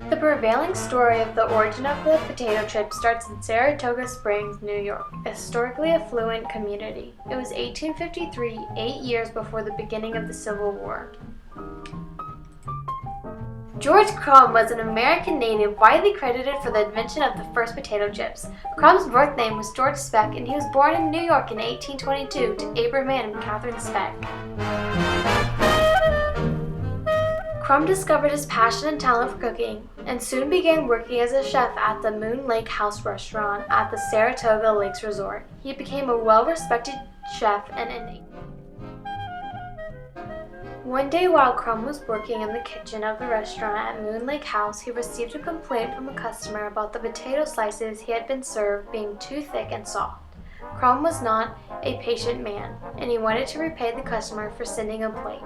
The prevailing story of the origin of the potato chip starts in Saratoga Springs, New York, a historically affluent community. It was 1853, 8 years before the beginning of the Civil War. George Crum was an American native widely credited for the invention of the first potato chips. Crum's birth name was George Speck, and he was born in New York in 1822 to Abraham and Catherine Speck. Crum discovered his passion and talent for cooking, and soon began working as a chef at the Moon Lake House restaurant at the Saratoga Lakes Resort. He became a well-respected chef One day while Crum was working in the kitchen of the restaurant at Moon Lake House, he received a complaint from a customer about the potato slices he had been served being too thick and soft. Crum was not a patient man, and he wanted to repay the customer for sending a plate.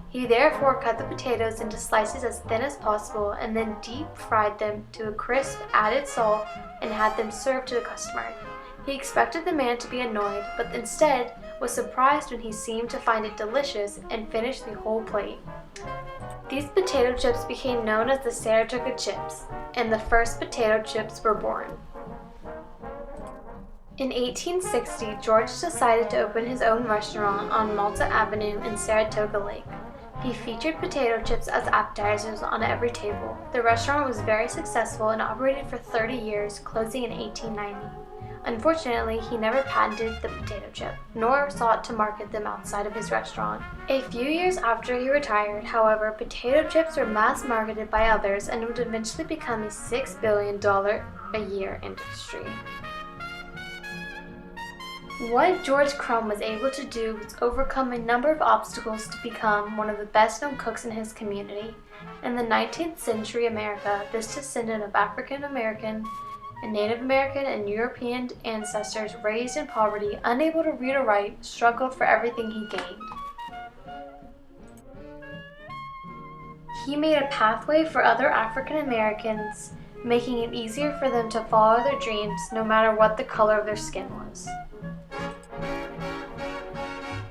He therefore cut the potatoes into slices as thin as possible and then deep-fried them to a crisp, added salt, and had them served to the customer. He expected the man to be annoyed, but instead was surprised when he seemed to find it delicious and finished the whole plate. These potato chips became known as the Saratoga chips, and the first potato chips were born. In 1860, George decided to open his own restaurant on Malta Avenue in Saratoga Lake. He featured potato chips as appetizers on every table. The restaurant was very successful and operated for 30 years, closing in 1890. Unfortunately, he never patented the potato chip, nor sought to market them outside of his restaurant. A few years after he retired, however, potato chips were mass-marketed by others and would eventually become a $6 billion a year industry. What George Crum was able to do was overcome a number of obstacles to become one of the best-known cooks in his community. In the 19th century America, this descendant of African American and Native American and European ancestors raised in poverty, unable to read or write, struggled for everything he gained. He made a pathway for other African Americans, making it easier for them to follow their dreams no matter what the color of their skin was.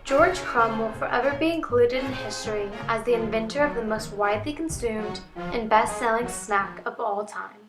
George Crum will forever be included in history as the inventor of the most widely consumed and best-selling snack of all time.